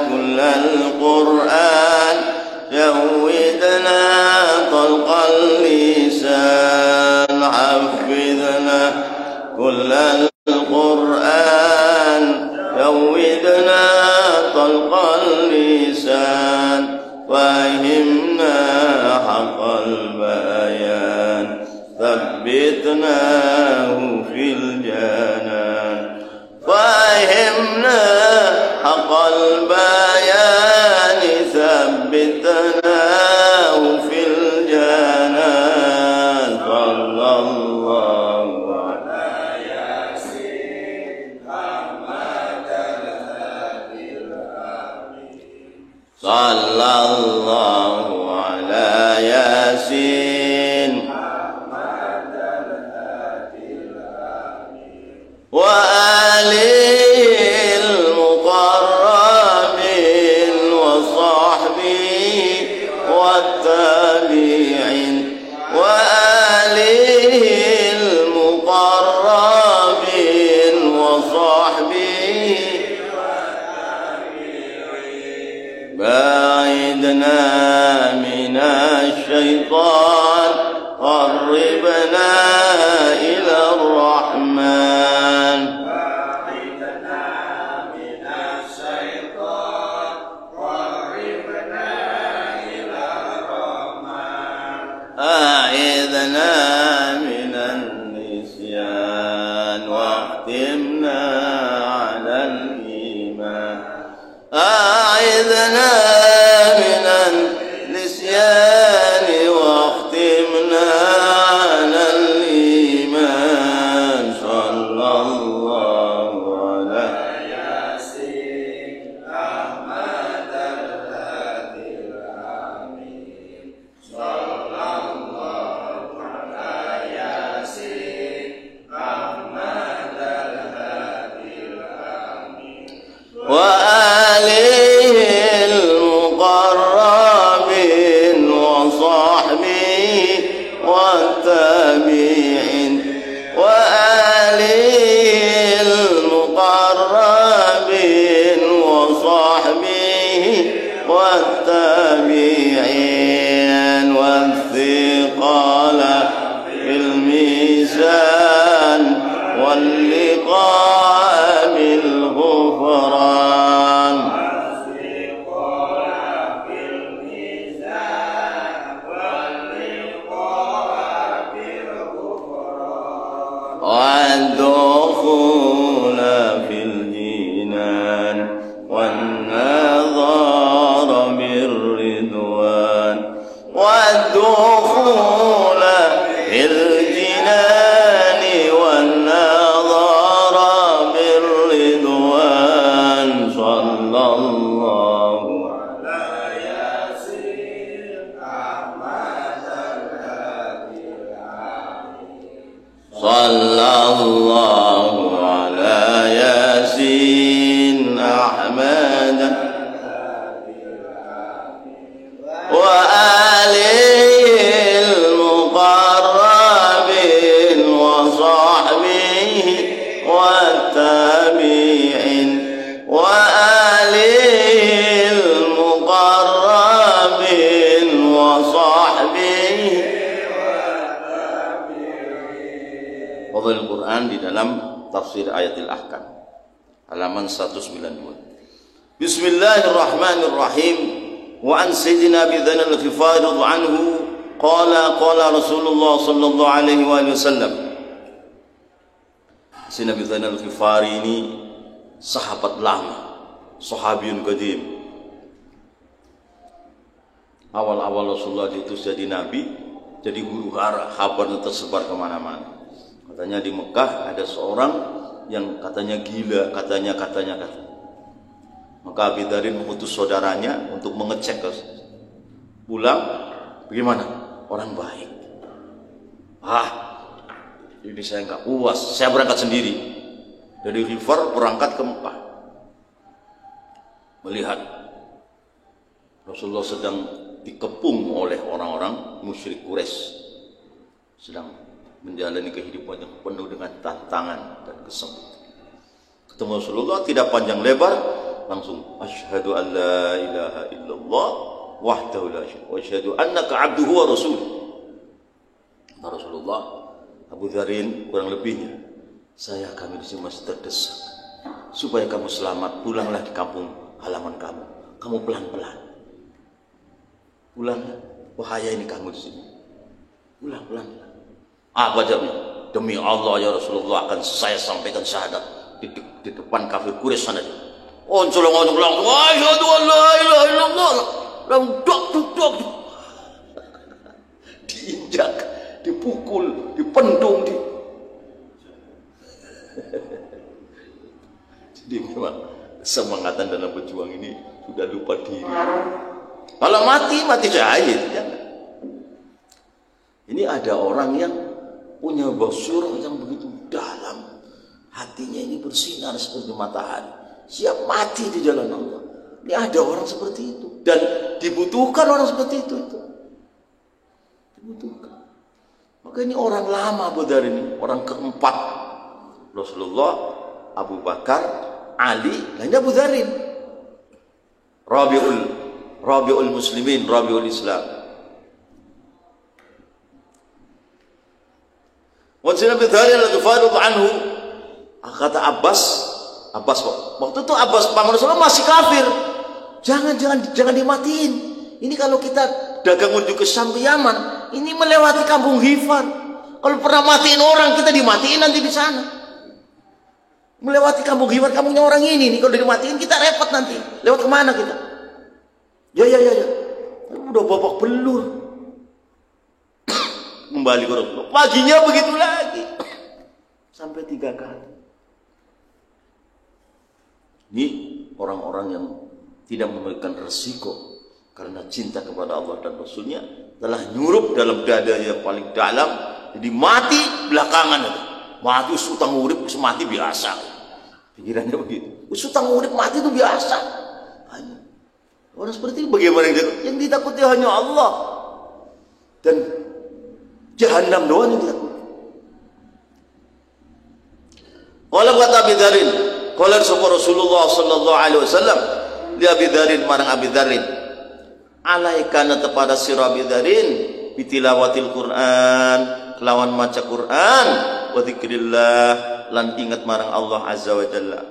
كل القرآن جودنا طلق اللسان حفظنا كل القرآن جودنا طلق اللسان فهمنا حق البيان ثبتناه في الجنان فهمنا حق البيان ثبتناه في الجنان صلى الله على ياسين أحمد الهادي صلى الله على ياسين أحمد الهادي وآله والتابعين وآله المقربين وصحبه باعدنا من الشيطان قربنا إلى الرحمن أعذنا من النسيان واختمنا على الإيمان أعذنا من النسيان واختمنا على الإيمان صلى الله على ياسين أحمد الهادي والتابعين وآله المقربين وصحبه والتابعين والثقال في الميزان واللقاء بالغفران والدخول في الجنان والنظر بالرضوان والدخول في الجنان والنظر بالرضوان صلى الله على ياسين أحمد صلى الله على ياسين أحمد وآله المقربين وصحبه والتابعين وآله المقربين وصحبه. Fadhil Quran di dalam tafsir ayatil ahkam halaman 192. Bismillahirrahmanirrahim. Wa an sayyidina Abi Dzar al-Ghifari radhiyallahu anhu qala Rasulullah sallallahu alaihi wasallam. Sayyidina Abi Dzar al-Ghifari ini sahabat lama, sahabiyun qadim. Awal-awal Rasulullah diutus jadi nabi, jadi guru hara, kabar tersebar kemana-mana. Katanya di Mekah ada seorang yang katanya gila, katanya. Maka Abi Dzarin mengutus saudaranya untuk mengecek pulang, bagaimana? Orang baik. Ini saya nggak puas, saya berangkat sendiri dari Ghifar berangkat ke Mekah. Melihat Rasulullah sedang dikepung oleh orang-orang musyrik Quraisy, sedang menjalani kehidupan yang penuh dengan tantangan dan kesempitan. Ketemu Rasulullah tidak panjang lebar, langsung asyhadu an la ilaha illallah wahdahu la syarika wa asyhadu annaka abduhu wa rasuluh. Rasulullah, Abu Dzarin kurang lebihnya, kami di sini masih terdesak. Supaya kamu selamat, pulanglah di kampung halaman kamu. Kamu pelan-pelan. Pulanglah, bahaya ini kamu di sini. Pulang pelan-pelan. Apa jawabnya? Demi Allah ya Rasulullah, akan saya sampaikan syahadat di depan kafir Quraisy sana. Oncolong langsung asyhadu an la ilaha illallah. Dok. Diinjak, dipukul, dipendung Jadi memang semangatan dalam berjuang ini sudah lupa diri. Kalau mati syahid, jangan. Ini ada orang yang punya basyurah yang begitu dalam, hatinya ini bersinar seperti matahari, siap mati di jalan Allah. Ini ada orang seperti itu, dan dibutuhkan orang seperti itu. Dibutuhkan. Maka ini orang lama Abu Dzar ini, orang keempat. Rasulullah, Abu Bakar, Ali, dan Abu Dzar. Rabiul Muslimin, Rabiul Islam. Wansina Abi Dzar al-Ghifari anhu, kata Abbas waktu itu Abbas paman Rasulullah masih kafir. Jangan dimatiin. Ini kalau kita dagang menuju ke Syam ke Yaman, ini melewati kampung Ghifar. Kalau pernah matiin orang, kita dimatiin nanti di sana. Melewati kampung Ghifar, kampungnya orang ini nih, kalau dimatiin kita repot nanti. Lewat kemana kita? Ya. Udah babak belur. Kembali ke Rasulullah. Paginya begitu lagi. Sampai 3 kali. Ini orang-orang yang tidak memberikan resiko karena cinta kepada Allah dan Rasulnya, telah nyurup dalam dada yang paling dalam. Jadi mati belakangan itu. Mati utang urip, mati biasa. Pikirannya begitu. Utang urip mati itu biasa. Orang seperti itu bagaimana yang ditakuti hanya Allah. Dan Jahannam doang yang ditakut. Qala wa Abi Dzarrin, qala Rasulullah sallallahu alaihi wasallam li Abi Dzarrin marang Abi Dzarrin, alaikana kepada sira Abi Dzarrin bitilawatil Quran, kelawan maca Quran, wa dzikrillah lan ingat marang Allah azza wa jalla.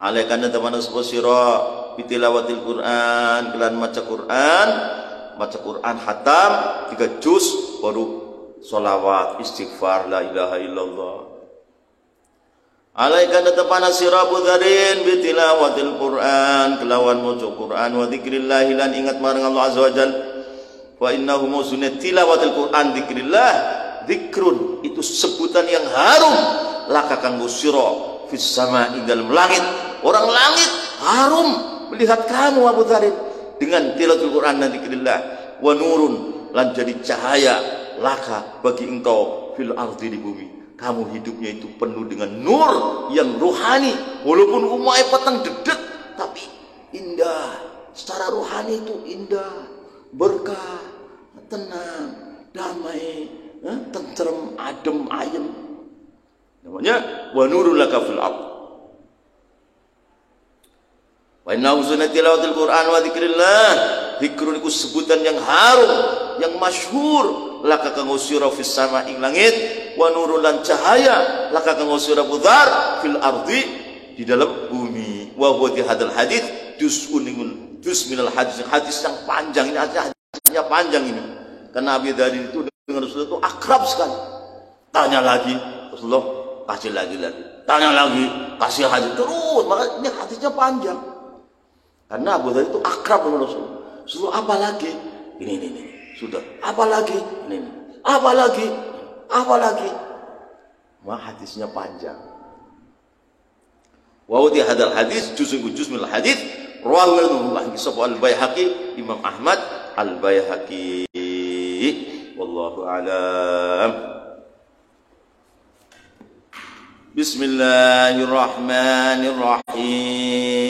Alaikana kepada sira bitilawatil Quran, kelan maca Quran hatam 3 juz baru sholawat istighfar la ilaha illallah. Alaika natapana sirabu dharin bitilawatil Quran, kelawan maca Quran, wa dzikrillah lan ingat marang Allah azza wa jalla. Wa innahu mawsunat tilawatil Quran dzikrillah, dzikrun itu sebutan yang harum laka kanggo sira fis sama'i dalam langit. Orang langit harum melihat kamu Abu Dharin dengan tilawatul Quran dan dzikrillah. Wa nurun lan jadi cahaya laka bagi engkau fil ardi di bumi. Kamu hidupnya itu penuh dengan nur yang rohani, walaupun umai petang dedet tapi indah. Secara rohani itu indah, berkah, tenang, damai, tentrem, adem, ayem. Namanya wa nurul laka fil ard. Wa inna husna tilawatil Quran wa dzikrillah, zikrun iku sebutan yang harum, yang masyhur laka kanggo sira fis sama ing langit, wa nurul lan cahaya laka kanggo sira budhar fil ardi di dalam bumi. Wa huwa di hadal hadits juz minal hadis yang panjang. Ini hadisnya panjang ini karena Abi Dzarrin itu dengan Rasulullah itu akrab sekali. Tanya lagi Rasulullah kasih lagi, tanya lagi kasih hadis terus, maka ini hadisnya panjang karena Abu Dzarrin itu akrab dengan Rasulullah. Apa lagi ini sudah, apalagi ini, apalagi wah hadisnya panjang. Wa uti hadal hadis juz min al hadis rawahu al-Baihaqi, Imam Ahmad al-Baihaqi. Wallahu a'lam. Bismillahirrahmanirrahim.